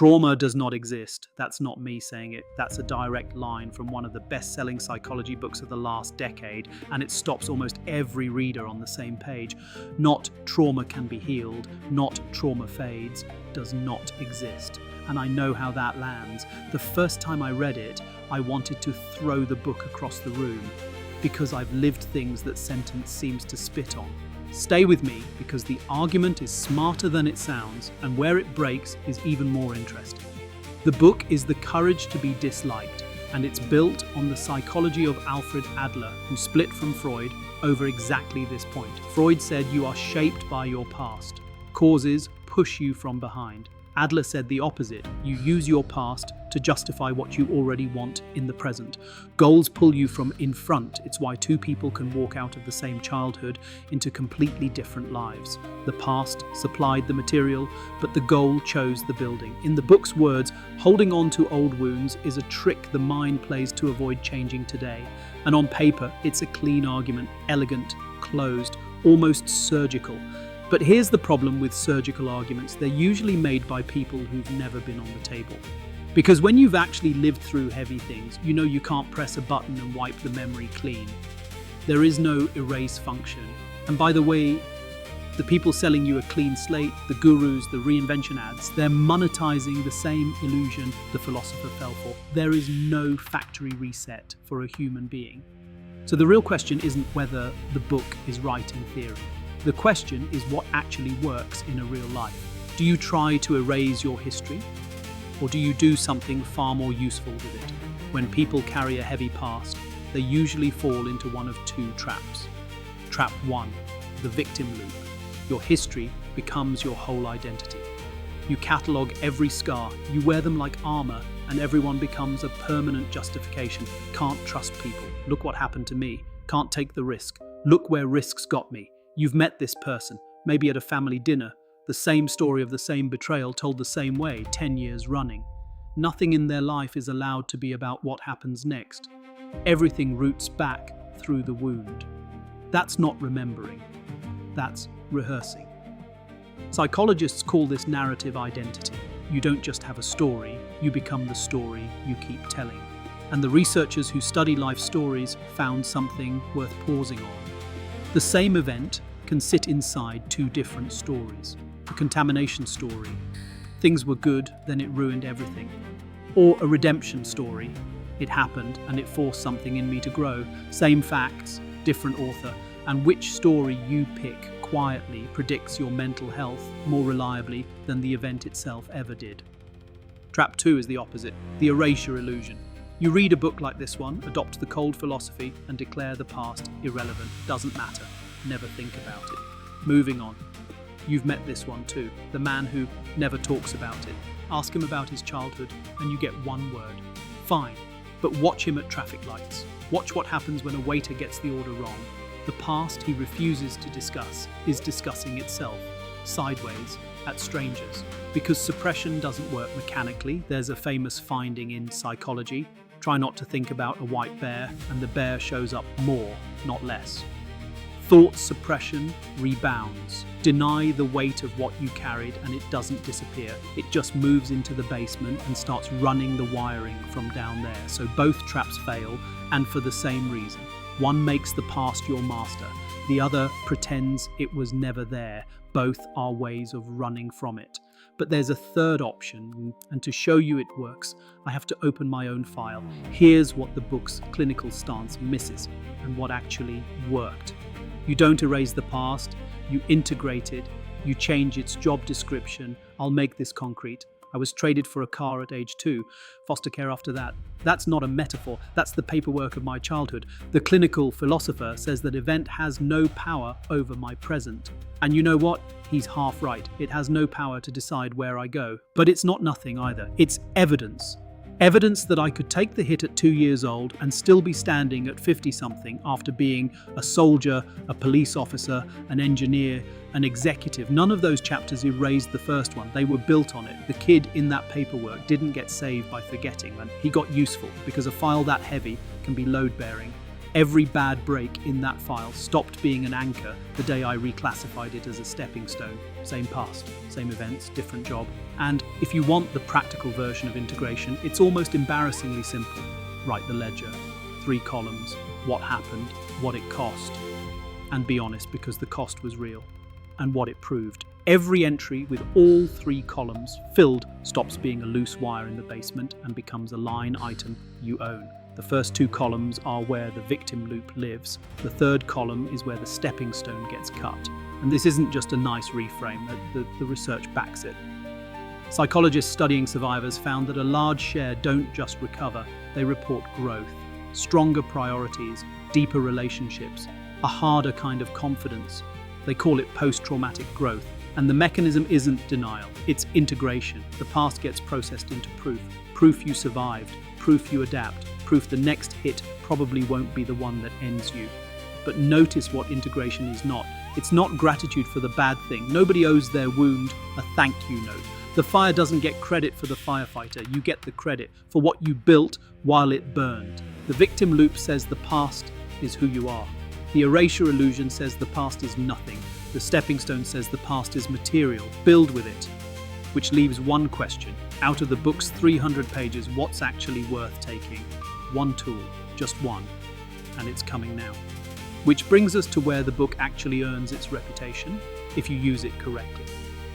Trauma does not exist. That's not me saying it. That's a direct line from one of the best-selling psychology books of the last decade, and it stops almost every reader on the same page. Not trauma can be healed, not trauma fades, does not exist. And I know how that lands. The first time I read it, I wanted to throw the book across the room because I've lived things that sentence seems to spit on. Stay with me because the argument is smarter than it sounds, and where it breaks is even more interesting. The book is The Courage to be Disliked, and it's built on the psychology of Alfred Adler, who split from Freud over exactly this point. Freud said you are shaped by your past. Causes push you from behind. Adler said the opposite. You use your past to justify what you already want in the present. Goals pull you from in front. It's why two people can walk out of the same childhood into completely different lives. The past supplied the material, but the goal chose the building. In the book's words, holding on to old wounds is a trick the mind plays to avoid changing today. And on paper, it's a clean argument, elegant, closed, almost surgical. But here's the problem with surgical arguments. They're usually made by people who've never been on the table. Because when you've actually lived through heavy things, you know you can't press a button and wipe the memory clean. There is no erase function. And by the way, the people selling you a clean slate, the gurus, the reinvention ads, they're monetizing the same illusion the philosopher fell for. There is no factory reset for a human being. So the real question isn't whether the book is right in theory. The question is what actually works in a real life. Do you try to erase your history? Or do you do something far more useful with it? When people carry a heavy past, they usually fall into one of two traps. Trap 1, the victim loop. Your history becomes your whole identity. You catalogue every scar, you wear them like armor, and everyone becomes a permanent justification. Can't trust people. Look what happened to me. Can't take the risk. Look where risks got me. You've met this person, maybe at a family dinner, the same story of the same betrayal told the same way, 10 years running. Nothing in their life is allowed to be about what happens next. Everything roots back through the wound. That's not remembering. That's rehearsing. Psychologists call this narrative identity. You don't just have a story, you become the story you keep telling. And the researchers who study life stories found something worth pausing on. The same event can sit inside two different stories. A contamination story. Things were good, then it ruined everything. Or a redemption story. It happened and it forced something in me to grow. Same facts, different author. And which story you pick quietly predicts your mental health more reliably than the event itself ever did. Trap 2 is the opposite, the erasure illusion. You read a book like this one, adopt the cold philosophy, and declare the past irrelevant. Doesn't matter. Never think about it. Moving on. You've met this one too, the man who never talks about it. Ask him about his childhood, and you get one word. Fine, but watch him at traffic lights. Watch what happens when a waiter gets the order wrong. The past he refuses to discuss is discussing itself, sideways, at strangers. Because suppression doesn't work mechanically, there's a famous finding in psychology. Try not to think about a white bear, and the bear shows up more, not less. Thought suppression rebounds. Deny the weight of what you carried and it doesn't disappear. It just moves into the basement and starts running the wiring from down there. So both traps fail, and for the same reason. One makes the past your master. The other pretends it was never there. Both are ways of running from it. But there's a third option, and to show you it works, I have to open my own file. Here's what the book's clinical stance misses, and what actually worked. You don't erase the past, you integrate it, you change its job description. I'll make this concrete. I was traded for a car at age 2, foster care after that. That's not a metaphor, that's the paperwork of my childhood. The clinical philosopher says that event has no power over my present. And you know what? He's half right. It has no power to decide where I go. But it's not nothing either. It's evidence. Evidence that I could take the hit at 2 years old and still be standing at 50-something after being a soldier, a police officer, an engineer, an executive. None of those chapters erased the first one. They were built on it. The kid in that paperwork didn't get saved by forgetting, and he got useful because a file that heavy can be load-bearing. Every bad break in that file stopped being an anchor the day I reclassified it as a stepping stone. Same past, same events, different job. And if you want the practical version of integration, it's almost embarrassingly simple. Write the ledger, 3 columns, what happened, what it cost, and be honest because the cost was real, and what it proved. Every entry with all 3 columns filled stops being a loose wire in the basement and becomes a line item you own. The first 2 columns are where the victim loop lives. The 3rd column is where the stepping stone gets cut. And this isn't just a nice reframe, the research backs it. Psychologists studying survivors found that a large share don't just recover, they report growth, stronger priorities, deeper relationships, a harder kind of confidence. They call it post-traumatic growth. And the mechanism isn't denial, it's integration. The past gets processed into proof. Proof you survived, proof you adapt, proof the next hit probably won't be the one that ends you. But notice what integration is not. It's not gratitude for the bad thing. Nobody owes their wound a thank you note. The fire doesn't get credit for the firefighter. You get the credit for what you built while it burned. The victim loop says the past is who you are. The erasure illusion says the past is nothing. The stepping stone says the past is material. Build with it. Which leaves one question. Out of the book's 300 pages, what's actually worth taking? One tool, just one. And it's coming now. Which brings us to where the book actually earns its reputation, if you use it correctly.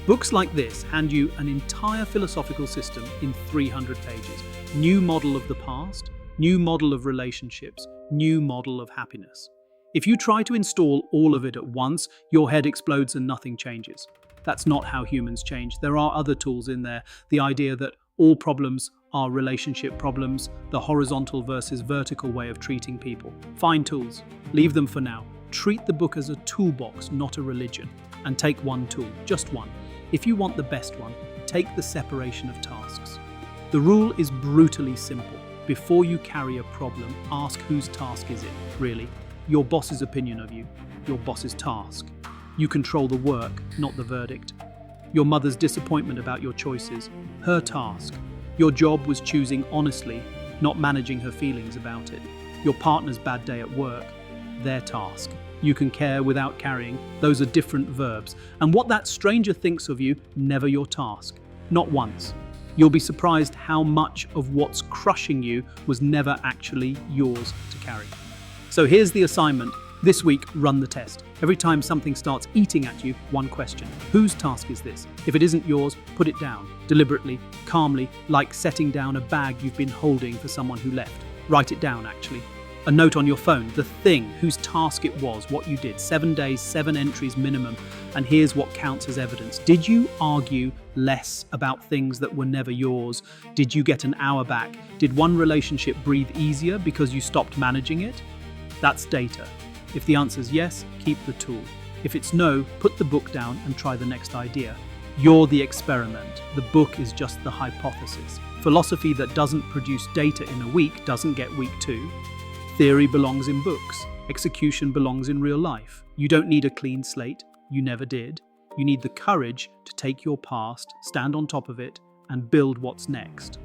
Books like this hand you an entire philosophical system in 300 pages. New model of the past, new model of relationships, new model of happiness. If you try to install all of it at once, your head explodes and nothing changes. That's not how humans change. There are other tools in there. The idea that all problems are relationship problems, the horizontal versus vertical way of treating people. Fine tools. Leave them for now. Treat the book as a toolbox, not a religion. And take one tool, just one. If you want the best one, take the separation of tasks. The rule is brutally simple. Before you carry a problem, ask whose task is it, really? Your boss's opinion of you, your boss's task. You control the work, not the verdict. Your mother's disappointment about your choices, her task. Your job was choosing honestly, not managing her feelings about it. Your partner's bad day at work, their task. You can care without carrying, those are different verbs. And what that stranger thinks of you, never your task. Not once. You'll be surprised how much of what's crushing you was never actually yours to carry. So here's the assignment. This week, run the test. Every time something starts eating at you, one question. Whose task is this? If it isn't yours, put it down. Deliberately, calmly, like setting down a bag you've been holding for someone who left. Write it down, actually. A note on your phone, the thing, whose task it was, what you did. 7 days, 7 entries minimum. And here's what counts as evidence. Did you argue less about things that were never yours? Did you get an hour back? Did one relationship breathe easier because you stopped managing it? That's data. If the answer's yes, keep the tool. If it's no, put the book down and try the next idea. You're the experiment. The book is just the hypothesis. Philosophy that doesn't produce data in a week doesn't get week 2. Theory belongs in books. Execution belongs in real life. You don't need a clean slate. You never did. You need the courage to take your past, stand on top of it, and build what's next.